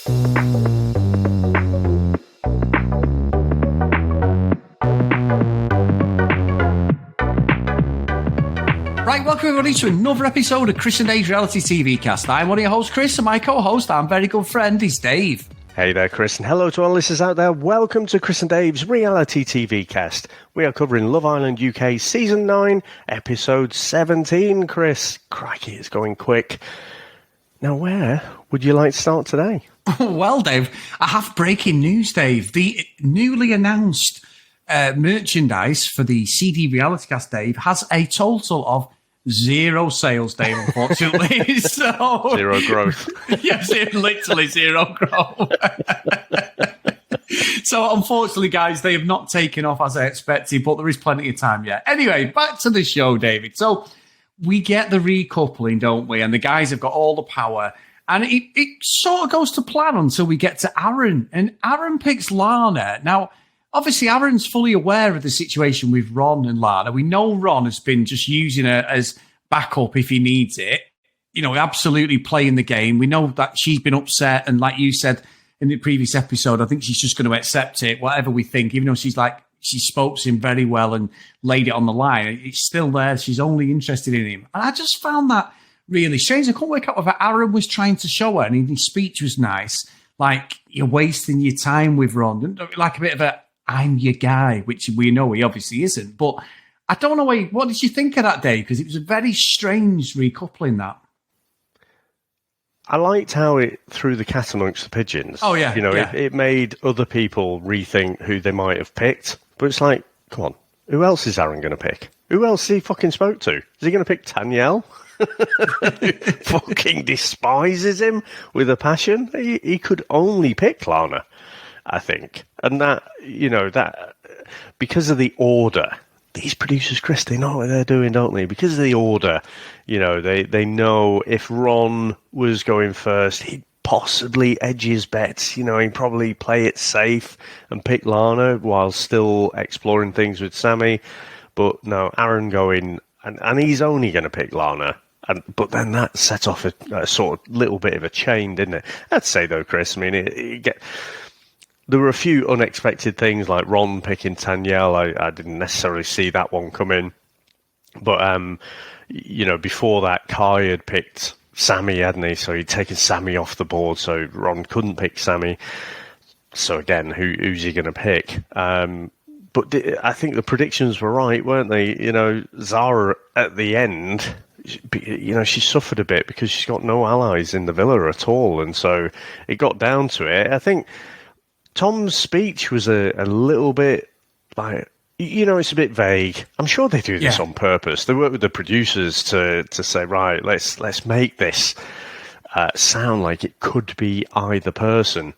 Right, welcome everybody to another episode of Chris and Dave's Reality TV Cast. I'm one of your hosts, Chris, and my co-host, our very good friend, is Dave. Hey there, Chris, and hello to all listeners out there. Welcome to Chris and Dave's Reality TV Cast. We are covering Love Island UK Season 9, Episode 17, Chris. Crikey, it's going quick. Now, where would you like to start today? Well, Dave, I have breaking news, Dave. The newly announced merchandise for the CD Reality Cast, Dave, has a total of 0 sales, Dave, unfortunately. So, 0 growth. Yes, literally 0 growth. So, unfortunately, guys, they have not taken off as I expected, but there is plenty of time yet. Anyway, back to the show, David. So, we get the recoupling, don't we? And the guys have got all the power. And it sort of goes to plan until we get to Aaron. And Aaron picks Lana. Now, obviously, Aaron's fully aware of the situation with Ron and Lana. We know Ron has been just using her as backup if he needs it. You know, absolutely playing the game. We know that she's been upset. And like you said in the previous episode, I think she's just going to accept it, whatever we think, even though she spoke to him very well and laid it on the line. It's still there. She's only interested in him. And I just found that really strange. I couldn't work out what Aaron was trying to show her. And his speech was nice. Like, you're wasting your time with Ron. Like a bit of a, I'm your guy, which we know he obviously isn't. But I don't know, what did you think of that day? Because it was a very strange recoupling, that. I liked how it threw the cat amongst the pigeons. Oh, yeah. You know, yeah. It made other people rethink who they might have picked. But it's like, come on, who else is Aaron going to pick? Who else he fucking spoke to? Is he going to pick Danielle? Who fucking despises him with a passion? He could only pick Lana, I think. And that, you know, that because of the order, these producers, Chris, they know what they're doing, don't they? Because of the order, you know, they know if Ron was going first, he'd possibly edge his bets. You know, he'd probably play it safe and pick Lana while still exploring things with Sammy. But no, Aaron going, and he's only going to pick Lana. But then that set off a sort of little bit of a chain, didn't it? I'd say, though, Chris, I mean, there were a few unexpected things, like Ron picking Danielle. I didn't necessarily see that one coming. But, you know, before that, Kai had picked Sammy, hadn't he? So he'd taken Sammy off the board, so Ron couldn't pick Sammy. So, again, who's he going to pick? But I think the predictions were right, weren't they? You know, Zara at the end, you know, she suffered a bit because she's got no allies in the villa at all. And so it got down to it. I think Tom's speech was a little bit like, you know, it's a bit vague. I'm sure they do this on purpose. They work with the producers to say, right, let's make this sound like it could be either person.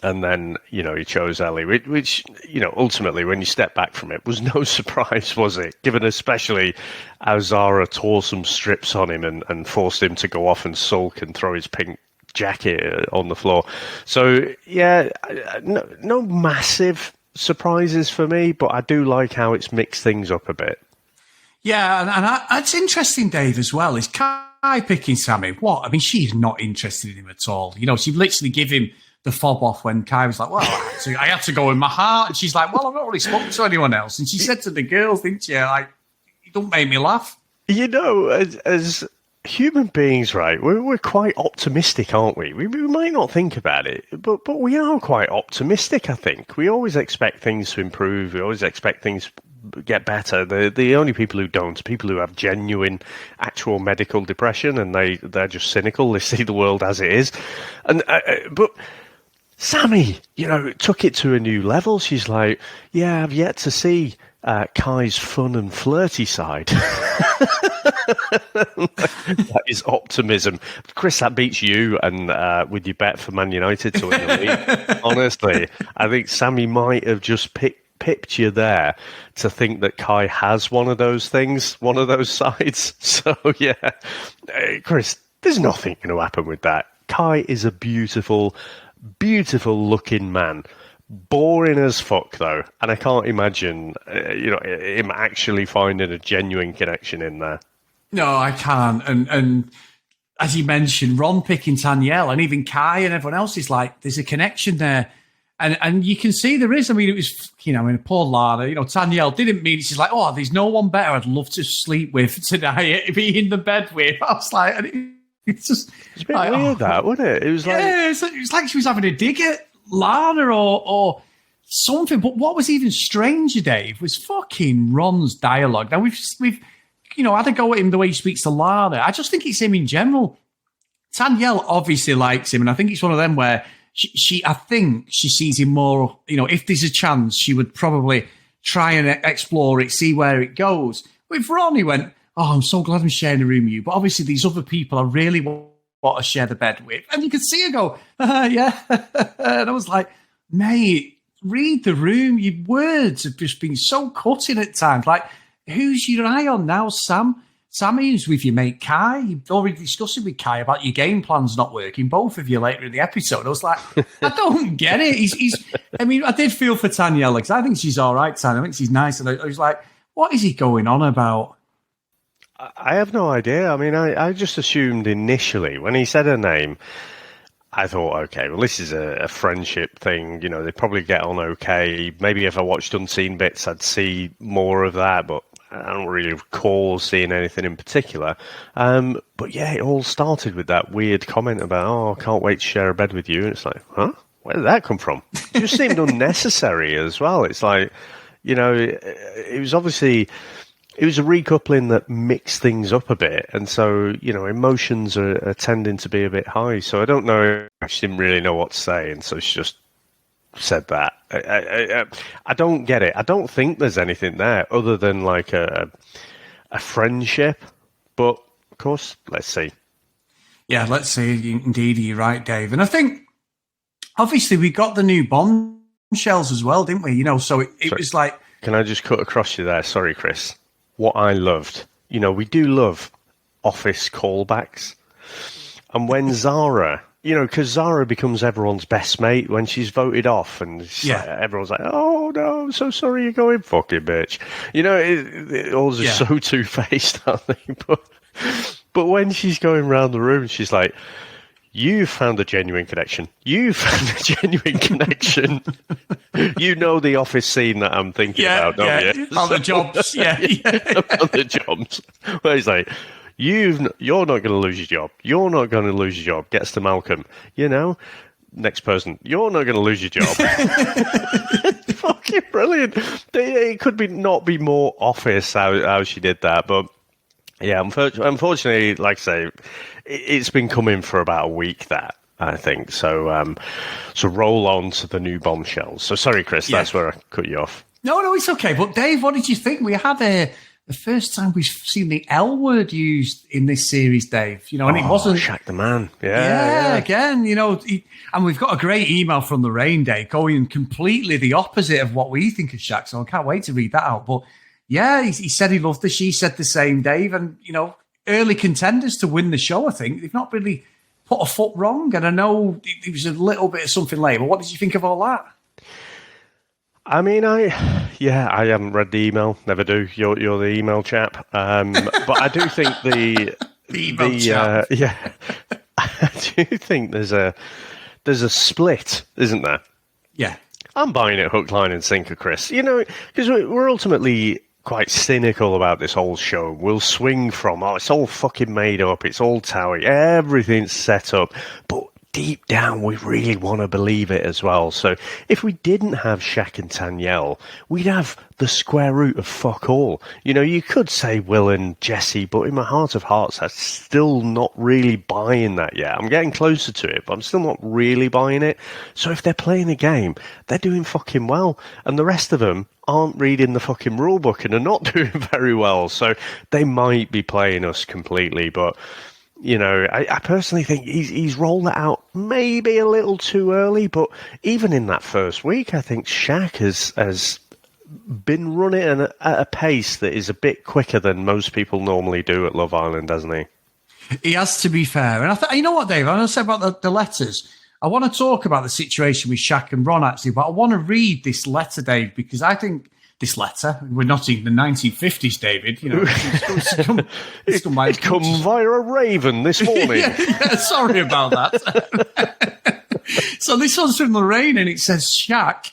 And then, you know, he chose Ellie, which, you know, ultimately, when you step back from it, was no surprise, was it? Given especially how Zara tore some strips on him and forced him to go off and sulk and throw his pink jacket on the floor. So, yeah, no massive surprises for me, but I do like how it's mixed things up a bit. Yeah, and it's interesting, Dave, as well. Is Kai picking Sammy? What? I mean, she's not interested in him at all. You know, she literally give him the fob off when Kai was like, well, I had to go in my heart. And she's like, well, I've not really spoken to anyone else. And she said to the girls, didn't she, like, you don't make me laugh. You know, as human beings, right, we're quite optimistic, aren't we? We might not think about it, but we are quite optimistic, I think. We always expect things to improve. We always expect things to get better. The only people who don't are people who have genuine, actual medical depression, and they're just cynical. They see the world as it is. And but Sammy, you know, took it to a new level. She's like, yeah, I've yet to see Kai's fun and flirty side. That is optimism. Chris, that beats you and with your bet for Man United to win the league. Honestly, I think Sammy might have just pipped you there to think that Kai has one of those things, one of those sides. So, yeah. Chris, there's nothing going to happen with that. Kai is a beautiful looking man. Boring as fuck, though, and I can't imagine, him actually finding a genuine connection in there. No, I can't. And as you mentioned, Ron picking Tanyel, and even Kai and everyone else is like, there's a connection there. And you can see there is. I mean, it was, poor Lana, Tanyel didn't mean, she's like, oh, there's no one better I'd love to sleep with tonight, be in the bed with. I was like, it's just. It's a bit weird, that, wasn't it? It was like. Yeah, it was like she was having a dig at Lana or something. But what was even stranger, Dave, was fucking Ron's dialogue. Now, we've had a go at him the way he speaks to Lana. I just think it's him in general. Tanyel obviously likes him, and I think it's one of them where I think she sees him more, if there's a chance, she would probably try and explore it, see where it goes. With Ron, he went, oh, I'm so glad I'm sharing a room with you, but obviously these other people I really want to share the bed with. And you could see her go, yeah. And I was like, mate, read the room. Your words have just been so cutting at times. Like, who's your eye on now, Sam? Sammy, who's with your mate Kai. You've already discussed it with Kai about your game plans not working, both of you later in the episode. I was like, I don't get it. I did feel for Tanyel, because I think she's all right, Tanya. I think she's nice. And I was like, what is he going on about? I have no idea. I mean, I just assumed initially when he said her name, I thought, okay, well, this is a friendship thing. They probably get on okay. Maybe if I watched Unseen Bits, I'd see more of that, but I don't really recall seeing anything in particular. But yeah, it all started with that weird comment about, oh, I can't wait to share a bed with you. And it's like, huh? Where did that come from? It just seemed unnecessary as well. It's like, it was obviously... It was a recoupling that mixed things up a bit, and so, emotions are tending to be a bit high. So I don't know, she didn't really know what to say, and so she just said that. I don't get it. I don't think there's anything there other than like a friendship, but of course, let's see. Yeah, let's see. Indeed, you're right, Dave. And I think, obviously, we got the new bombshells as well, didn't we? So it was like... Can I just cut across you there? Sorry, Chris. What I loved, we do love office callbacks. And when Zara, because Zara becomes everyone's best mate when she's voted off, and everyone's like, oh no, I'm so sorry you're going, fucking bitch. It all just so two-faced, aren't they? But when she's going around the room, she's like, you found a genuine connection. You found a genuine connection. The office scene that I'm thinking about, don't you? On the jobs, on the jobs. Where he's like, you're not going to lose your job. You're not going to lose your job. Gets to Malcolm. Next person. You're not going to lose your job. Fucking brilliant. It could not be more office how she did that, but... Yeah, unfortunately, like I say, it's been coming for about a week, that, I think. So roll on to the new bombshells. So sorry, Chris, that's where I cut you off. No, it's okay. But Dave, what did you think? We had the first time we've seen the L word used in this series, Dave. And it wasn't... Shaq the man. Yeah. Again, and we've got a great email from the Rain Day going completely the opposite of what we think of Shaq, so I can't wait to read that out. But... yeah, he said he loved her. She said the same, Dave. And, early contenders to win the show, I think. They've not really put a foot wrong. And I know it was a little bit of something late, but what did you think of all that? I mean, I haven't read the email. Never do. You're the email chap. But I do think the email chap. I do think there's a split, isn't there? Yeah. I'm buying it hook, line, and sinker, Chris. Because we're ultimately quite cynical about this whole show. We'll swing from, it's all fucking made up, it's all towie, everything's set up. But deep down, we really want to believe it as well. So if we didn't have Shaq and Tanyel, we'd have the square root of fuck all. You could say Will and Jesse, but in my heart of hearts, I'm still not really buying that yet. I'm getting closer to it, but I'm still not really buying it. So if they're playing a game, they're doing fucking well. And the rest of them aren't reading the fucking rule book and are not doing very well. So they might be playing us completely, but... I personally think he's rolled it out maybe a little too early, but even in that first week, I think Shaq has been running at a pace that is a bit quicker than most people normally do at Love Island, hasn't he? He has, to be fair. And you know what, Dave? I want to say about the letters. I want to talk about the situation with Shaq and Ron, actually, but I want to read this letter, Dave, because I think this letter. We're not in the 1950s, David. You know, it's come via a raven this morning. yeah, sorry about that. So this one's from Lorraine, and it says, shite.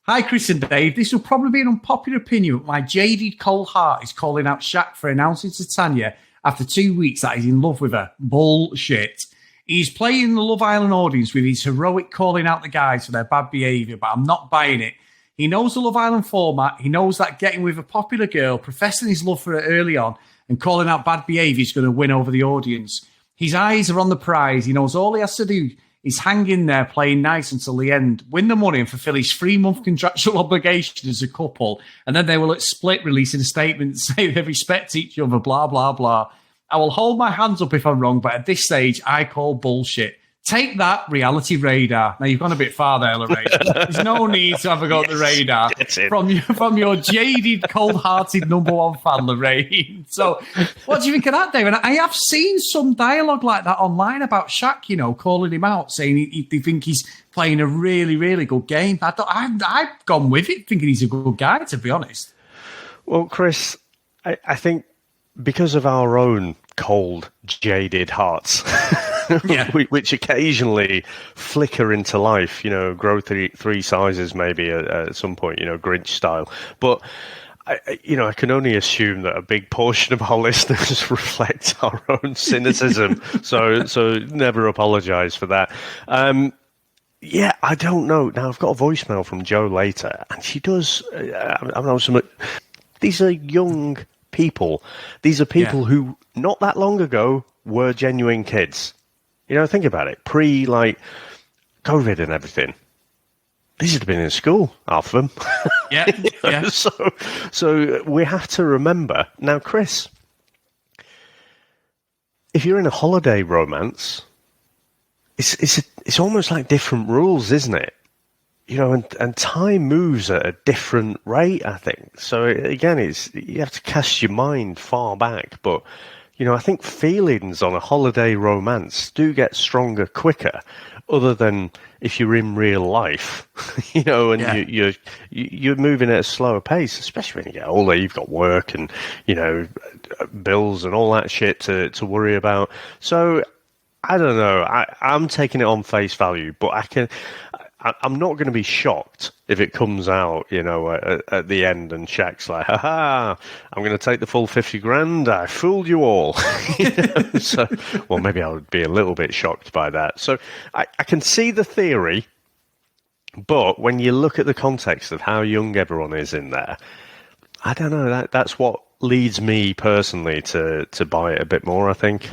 Hi, Chris and Dave. This will probably be an unpopular opinion, but my jaded cold heart is calling out Shaq for announcing to Tanya after 2 weeks that he's in love with her. Bullshit. He's playing the Love Island audience with his heroic calling out the guys for their bad behaviour, but I'm not buying it. He knows the Love Island format. He knows that getting with a popular girl, professing his love for her early on, and calling out bad behaviour is going to win over the audience. His eyes are on the prize. He knows all he has to do is hang in there playing nice until the end, win the money and fulfill his 3-month contractual obligation as a couple, and then they will at split releasing a statement saying they respect each other, blah, blah, blah. I will hold my hands up if I'm wrong, but at this stage, I call bullshit. Take that, Reality Radar. Now, you've gone a bit far there, Lorraine. There's no need to have a go at the radar from your jaded, cold-hearted number one fan, Lorraine. So, what do you think of that, Dave? And I have seen some dialogue like that online about Shaq, you know, calling him out, saying they think he's playing a really, really good game. I've gone with it, thinking he's a good guy, to be honest. Well, Chris, I think because of our own cold, jaded hearts... yeah. which occasionally flicker into life, you know, grow three sizes maybe at some point, you know, Grinch style. But, I can only assume that a big portion of our listeners reflect our own cynicism. so never apologise for that. Yeah, I don't know. Now, I've got a voicemail from Jo later, and she does... these are young people. These are people who, not that long ago, were genuine kids. You know, think about it. COVID and everything. These would have been in school, half of them. Yeah. So we have to remember. Now, Chris, if you're in a holiday romance, it's almost like different rules, isn't it? You know, and time moves at a different rate, I think. So again, you have to cast your mind far back, but. You know, I think feelings on a holiday romance do get stronger quicker, other than if you're in real life, you know, and you're moving at a slower pace, especially when you get older. You've got work and, you know, bills and all that shit to worry about. So I don't know. I'm taking it on face value, but I'm not going to be shocked if it comes out, you know, at the end and Shaq's like, ha, I'm going to take the full 50 grand. I fooled you all. You know? So, well, maybe I would be a little bit shocked by that. So I can see the theory, but when you look at the context of how young everyone is in there, I don't know. That's what leads me personally to buy it a bit more, I think.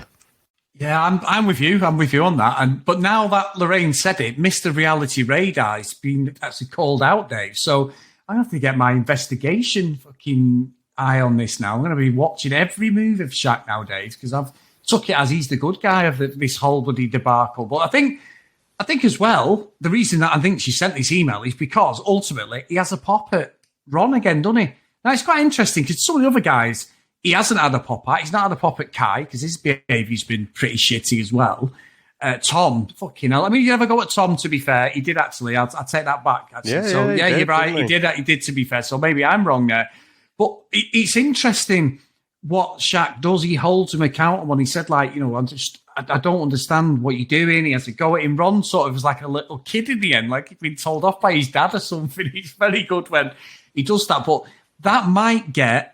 Yeah, I'm with you. I'm with you on that. But now that Lorraine said it, Mr. Reality Radar has been actually called out, Dave. So I have to get my investigation fucking eye on this now. I'm going to be watching every move of Shaq nowadays because I've took it as he's the good guy of this whole bloody debacle. But I think as well, the reason that I think she sent this email is because ultimately he has a pop at Ron again, doesn't he? Now it's quite interesting because some of the other guys. He hasn't had a pop at. He's not had a pop at Kai because his behaviour's been pretty shitty as well. Tom, fucking hell. I mean, you never go at Tom, to be fair. He did actually. I'll take that back, actually. You're right. He did, to be fair. So maybe I'm wrong there. But it's interesting what Shaq does. He holds him accountable. And he said, like, you know, I don't understand what you're doing. He has to go at him. Ron sort of was like a little kid in the end, like he'd been told off by his dad or something. He's very good when he does that. But that might get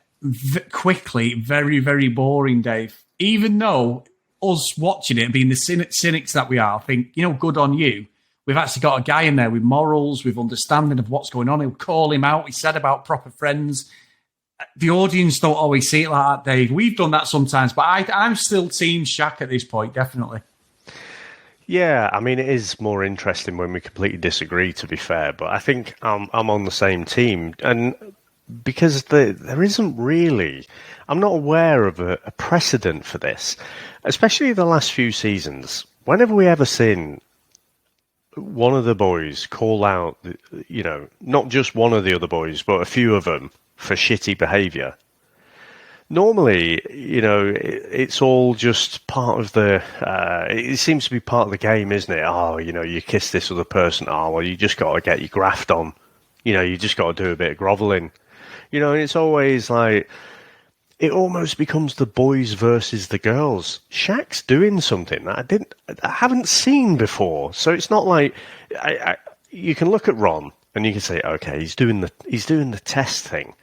quickly very, very boring, Dave. Even though us watching it and being the cynics that we are, think, you know, good on you. We've actually got a guy in there with morals, with understanding of what's going on. He'll call him out. He said about proper friends. The audience don't always see it like that, Dave. We've done that sometimes, but I'm still team Shaq at this point, definitely. Yeah, I mean, it is more interesting when we completely disagree, to be fair, but I think I'm on the same team. And because there isn't really, I'm not aware of a precedent for this, especially the last few seasons. Whenever we ever seen one of the boys call out, you know, not just one of the other boys, but a few of them for shitty behaviour, normally, you know, it's all just part of the, it seems to be part of the game, isn't it? Oh, you know, you kiss this other person. Oh, well, you just got to get your graft on. you just got to do a bit of groveling. And it's always like, it almost becomes the boys versus the girls. Shaq's doing something that I haven't seen before. So it's not like you can look at Ron and you can say, okay, he's doing the test thing.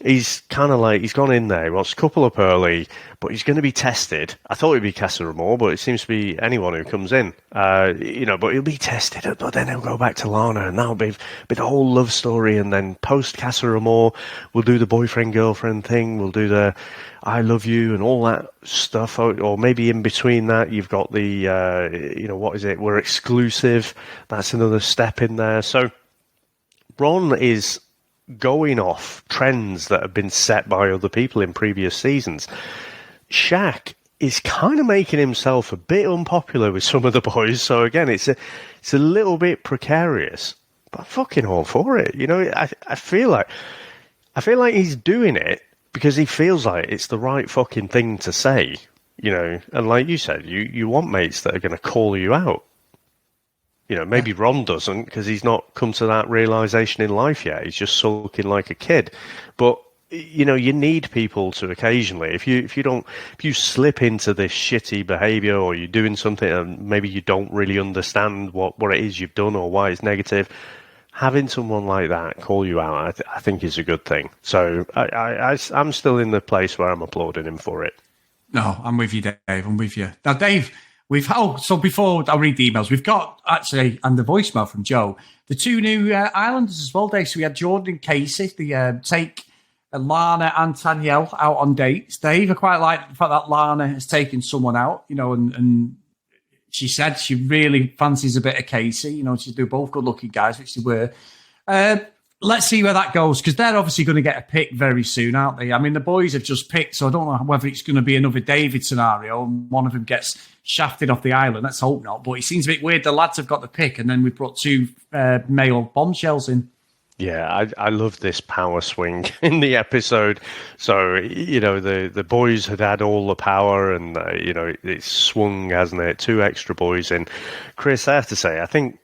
He's kind of like, he's gone in there, he wants to couple up early, but he's going to be tested. I thought it'd be Casa Amor, but it seems to be anyone who comes in, but he'll be tested, but then he'll go back to Lana, and that'll be the whole love story, and then post Casa Amor, we'll do the boyfriend-girlfriend thing, we'll do the I love you and all that stuff, or maybe in between that, you've got the, what is it, we're exclusive, that's another step in there. So Ron is going off trends that have been set by other people in previous seasons. Shaq is kind of making himself a bit unpopular with some of the boys. So again, it's a little bit precarious, but I'm fucking all for it. I feel like he's doing it because he feels like it's the right fucking thing to say. And like you said, you want mates that are going to call you out. Maybe Ron doesn't because he's not come to that realization in life yet. He's just sulking like a kid. But, you need people to occasionally, if you slip into this shitty behavior or you're doing something and maybe you don't really understand what it is you've done or why it's negative, having someone like that call you out, I think is a good thing. So I'm still in the place where I'm applauding him for it. No, I'm with you, Dave. I'm with you. Now, Dave, so before I read the emails, we've got actually, and the voicemail from Joe, the two new Islanders as well, Dave. So we had Jordan and Casey, take Lana and Tanielle out on dates. Dave, I quite like the fact that Lana has taken someone out, and she said she really fancies a bit of Casey. They're both good-looking guys, which they were. Let's see where that goes, because they're obviously going to get a pick very soon, aren't they? I mean, the boys have just picked, so I don't know whether it's going to be another David scenario and one of them gets shafted off the island. Let's hope not. But it seems a bit weird. The lads have got the pick, and then we brought two male bombshells in. Yeah, I love this power swing in the episode. So, the boys had all the power and, it's swung, hasn't it? Two extra boys in. Chris, I have to say, I think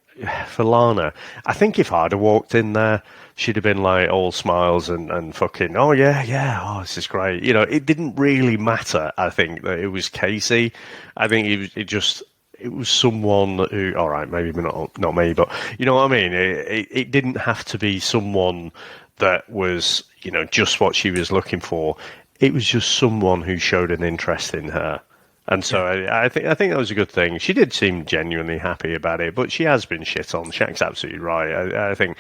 for Lana, I think if I'd have walked in there, she'd have been like all smiles and fucking, oh yeah, this is great. It didn't really matter, I think, that it was Casey. I think it was someone who, all right, maybe not me, but you know what I mean? It didn't have to be someone that was, just what she was looking for. It was just someone who showed an interest in her. And so I think that was a good thing. She did seem genuinely happy about it, but she has been shit on. Shaq's absolutely right. I think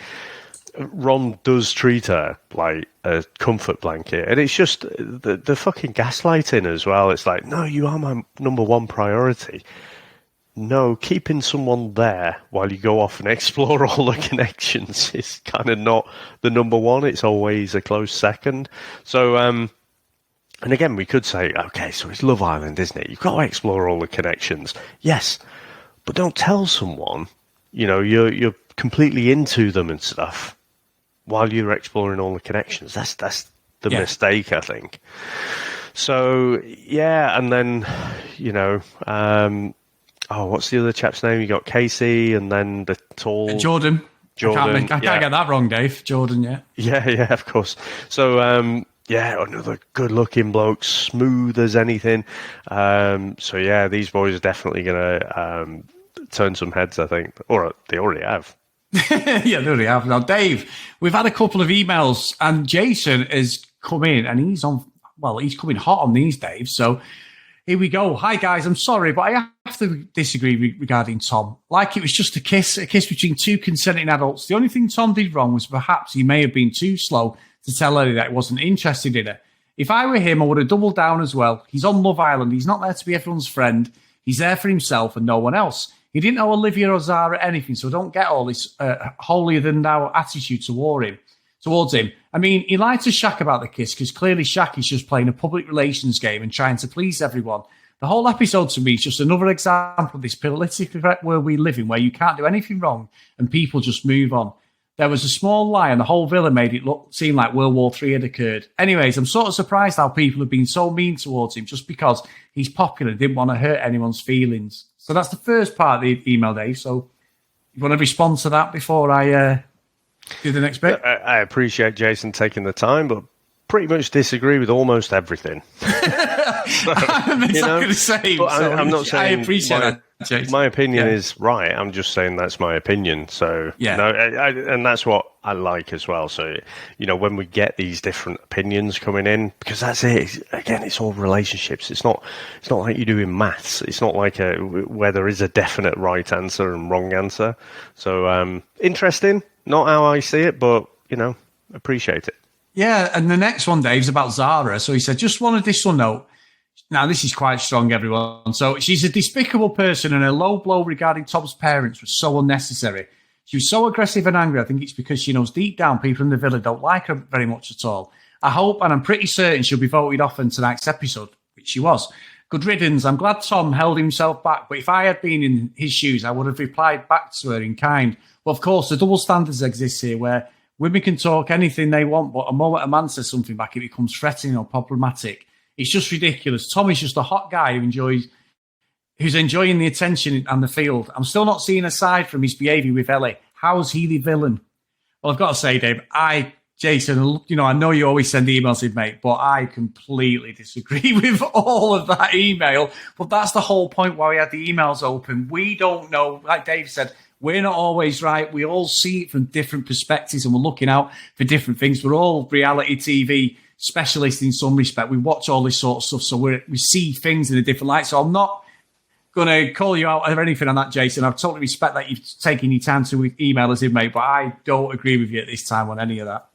Ron does treat her like a comfort blanket, and it's just the fucking gaslighting as well. It's like, no, you are my number one priority. No, keeping someone there while you go off and explore all the connections is kind of not the number one. It's always a close second. So, and again, we could say, okay, so it's Love Island, isn't it? You've got to explore all the connections. Yes, but don't tell someone, you're completely into them and stuff while you're exploring all the connections. That's the mistake, I think. So, yeah, and then, what's the other chap's name? You got Casey and then the tall... Jordan. I can't get that wrong, Dave. Jordan, yeah. Yeah, of course. So, another good-looking bloke, smooth as anything. These boys are definitely going to turn some heads, I think. Or they already have. Yeah, they already have. Now, Dave, we've had a couple of emails, and Jason has come in, and he's coming hot on these, Dave. So here we go. Hi, guys. I'm sorry, but I have to disagree regarding Tom. Like it was just a kiss between two consenting adults. The only thing Tom did wrong was perhaps he may have been too slow to tell her that he wasn't interested in her. If I were him, I would have doubled down as well. He's on Love Island. He's not there to be everyone's friend. He's there for himself and no one else. He didn't know Olivia or Zara anything, so don't get all this holier-than-thou attitude towards him. I mean, he lied to Shaq about the kiss because clearly Shaq is just playing a public relations game and trying to please everyone. The whole episode to me is just another example of this politically correct world we live in where you can't do anything wrong and people just move on. There was a small lie and the whole villa made it seem like World War III had occurred. Anyways, I'm sort of surprised how people have been so mean towards him just because he's popular and didn't want to hurt anyone's feelings. So that's the first part of the email, Dave. So you want to respond to that before I Do the next bit. I appreciate Jason taking the time, but pretty much disagree with almost everything. I'm exactly the same. But I'm not saying I appreciate that, Jason. My opinion is right. I'm just saying that's my opinion. So, and that's what I like as well. So, when we get these different opinions coming in, because that's it. Again, it's all relationships. It's not like you do in maths. It's not like where there is a definite right answer and wrong answer. So, interesting. Not how I see it, but, appreciate it. Yeah, and the next one, Dave, is about Zara. So he said, just one additional note. Now, this is quite strong, everyone. So she's a despicable person, and her low blow regarding Tom's parents was so unnecessary. She was so aggressive and angry. I think it's because she knows deep down people in the villa don't like her very much at all. I hope, and I'm pretty certain she'll be voted off in tonight's episode, which she was. Good riddance. I'm glad Tom held himself back, but if I had been in his shoes, I would have replied back to her in kind. But of course, the double standards exist here, where women can talk anything they want, but a moment a man says something back, it becomes threatening or problematic. It's just ridiculous. Tom is just a hot guy who's enjoying the attention and the field. I'm still not seeing aside from his behaviour with Ellie. How's he the villain? Well, I've got to say, Dave, Jason, I know you always send emails in, mate, but I completely disagree with all of that email. But that's the whole point why we had the emails open. We don't know, like Dave said, we're not always right. We all see it from different perspectives and we're looking out for different things. We're all reality TV specialists in some respect. We watch all this sort of stuff, so we see things in a different light. So I'm not going to call you out or anything on that, Jason. I totally respect that you've taken your time to email us in, mate, but I don't agree with you at this time on any of that.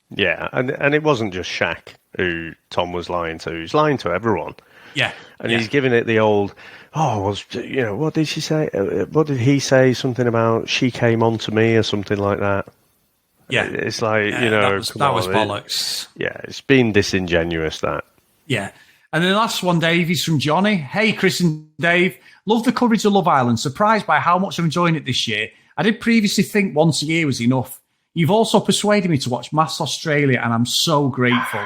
Yeah, and it wasn't just Shaq who Tom was lying to. He was lying to everyone. Yeah. And he's giving it the old, what did she say? What did he say? Something about she came on to me or something like that. Yeah. It's like, that was bollocks. It's been disingenuous, that. Yeah. And then the last one, Dave, is from Johnny. Hey, Chris and Dave. Love the coverage of Love Island. Surprised by how much I'm enjoying it this year. I did previously think once a year was enough. You've also persuaded me to watch Mass Australia, and I'm so grateful.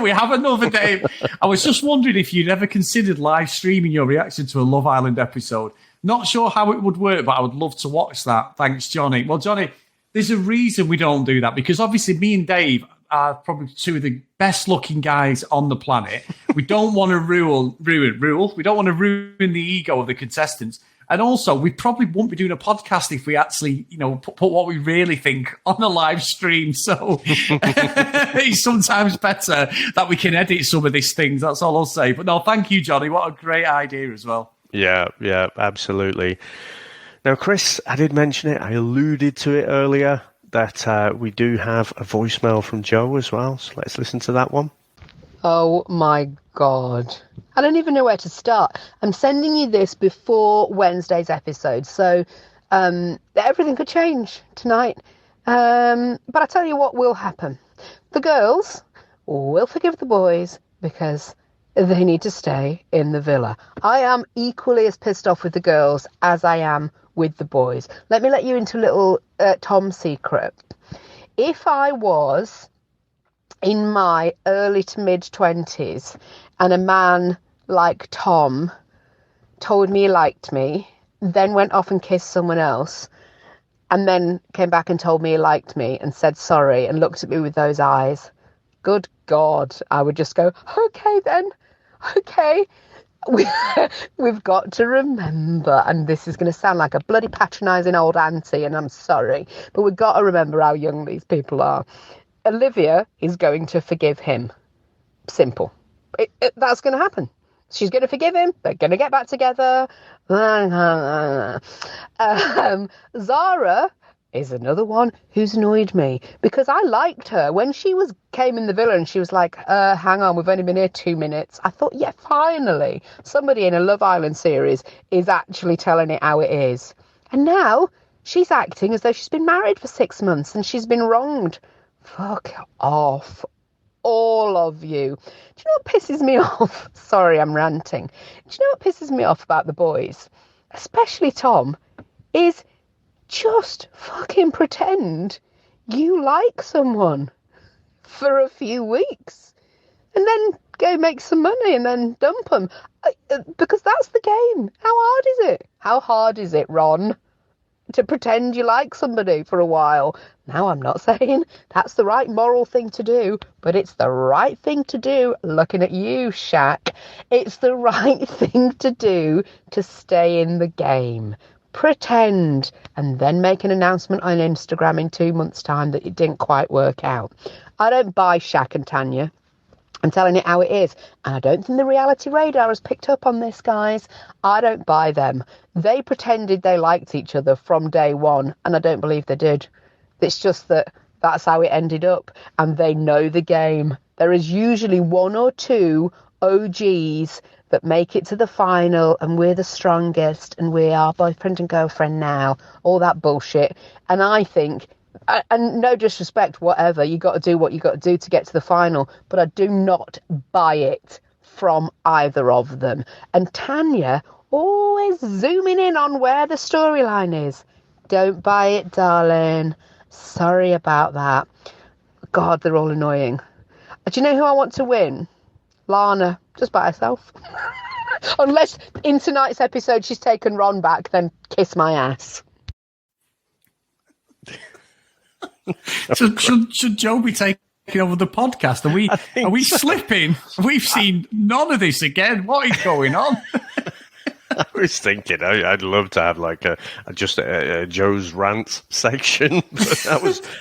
We have another, Dave. I was just wondering if you'd ever considered live streaming your reaction to a Love Island episode. Not sure how it would work, but I would love to watch that. Thanks, Johnny. Well, Johnny, there's a reason we don't do that, because obviously me and Dave are probably two of the best looking guys on the planet. We don't want to ruin. We don't want to ruin the ego of the contestants. And also, we probably won't be doing a podcast if we actually, put what we really think on a live stream. So it's sometimes better that we can edit some of these things. That's all I'll say. But no, thank you, Johnny. What a great idea as well. Yeah, absolutely. Now, Chris, I did mention it. I alluded to it earlier that we do have a voicemail from Joe as well. So let's listen to that one. Oh, my God. I don't even know where to start. I'm sending you this before Wednesday's episode, so everything could change tonight. But I tell you what will happen. The girls will forgive the boys because they need to stay in the villa. I am equally as pissed off with the girls as I am with the boys. Let me let you into a little Tom secret. If I was in my early to mid-20s and a man like Tom told me he liked me, then went off and kissed someone else, and then came back and told me he liked me and said sorry and looked at me with those eyes, good God, I would just go, okay then, okay. We've got to remember, and this is going to sound like a bloody patronising old auntie, and I'm sorry, but we've got to remember how young these people are. Olivia is going to forgive him. Simple. That's going to happen. She's going to forgive him. They're going to get back together. Zara is another one who's annoyed me because I liked her when she came in the villa and she was like, hang on, we've only been here 2 minutes. I thought, yeah, finally somebody in a Love Island series is actually telling it how it is. And now she's acting as though she's been married for 6 months and she's been wronged. Fuck off, all of you. Do you know what pisses me off? Sorry, I'm ranting. Do you know what pisses me off about the boys, especially Tom, is just fucking pretend you like someone for a few weeks and then go make some money and then dump them. Because that's the game. How hard is it? How hard is it, Ron? to pretend you like somebody for a while. Now, I'm not saying that's the right moral thing to do, but it's the right thing to do. Looking at you, Shaq. It's the right thing to do to stay in the game. Pretend, and then make an announcement on Instagram in 2 months' time that it didn't quite work out. I don't buy Shaq and Tanya. I'm telling it how it is. And I don't think the reality radar has picked up on this, guys. I don't buy them. They pretended they liked each other from day one, and I don't believe they did. It's just that that's how it ended up, and they know the game. There is usually one or two OGs that make it to the final, and we're the strongest, and we are boyfriend and girlfriend now, all that bullshit. And I think, and no disrespect, whatever, you got to do what you got to do to get to the final, but I do not buy it from either of them. And Tanya always zooming in on where the storyline is. Don't buy it, darling. Sorry about that. God, they're all annoying. Do you know who I want to win? Lana, just by herself. Unless in tonight's episode she's taken Ron back, then kiss my ass. Should Joe be taking over the podcast? Are we slipping? We've seen none of this again. What is going on? I was thinking I'd love to have like a Joe's rant section, but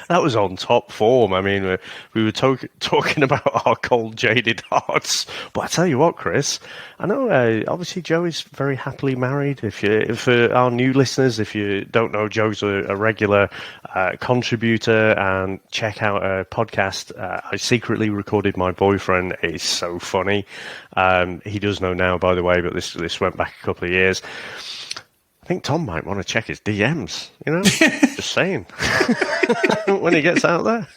that was on top form. I mean, we were talking about our cold, jaded hearts. But I tell you what, Chris, I know obviously Joe is very happily married. For our new listeners, if you don't know, Joe's a regular contributor, and check out a podcast. I secretly recorded my boyfriend. It's so funny. He does know now, by the way, but this went back a couple of years. I think Tom might want to check his DMs, just saying, when he gets out there.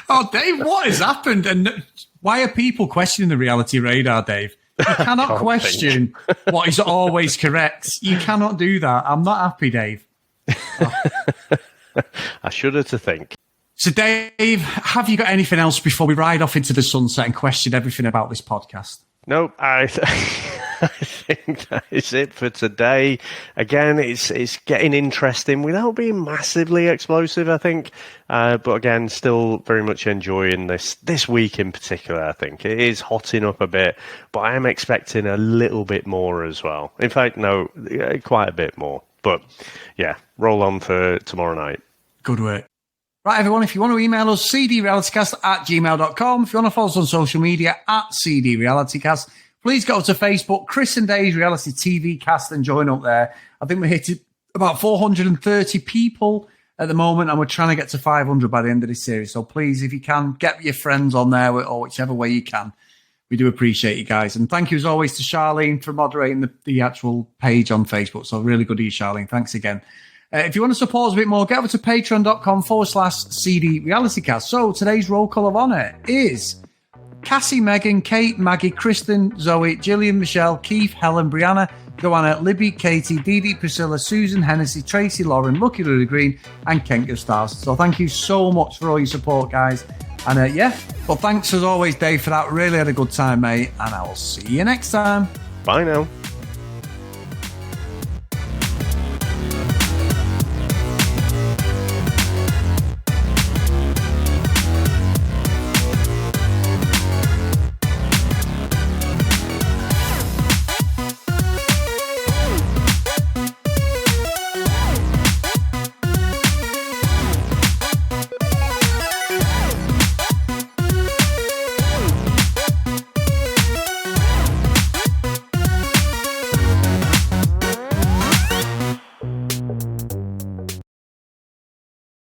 Oh, Dave, what has happened? And why are people questioning the reality radar, Dave? You cannot question what is always correct. You cannot do that. I'm not happy, Dave. Oh. I shudder to think. So, Dave, have you got anything else before we ride off into the sunset and question everything about this podcast? Nope, I think that is it for today. Again, it's getting interesting without being massively explosive, I think. But again, still very much enjoying this week in particular, I think. It is hotting up a bit, but I am expecting a little bit more as well. In fact, no, quite a bit more. But yeah, roll on for tomorrow night. Good work. Right, everyone, if you want to email us, cdrealitycast@gmail.com. If you want to follow us on social media, @cdrealitycast. Please go to Facebook, Chris and Dave's Reality TV Cast, and join up there. I think we're hitting about 430 people at the moment, and we're trying to get to 500 by the end of this series. So please, if you can, get your friends on there, or whichever way you can. We do appreciate you guys. And thank you, as always, to Charlene for moderating the actual page on Facebook. So really good of you, Charlene. Thanks again. If you want to support us a bit more, get over to patreon.com/CD RealityCast. So today's roll call of honour is Cassie, Megan, Kate, Maggie, Kristen, Zoe, Gillian, Michelle, Keith, Helen, Brianna, Joanna, Libby, Katie, Dee Dee, Priscilla, Susan, Hennessy, Tracy, Lauren, Lucky Lily Green, and Kent Gustars. So thank you so much for all your support, guys. And well, thanks as always, Dave, for that. Really had a good time, mate. And I will see you next time. Bye now.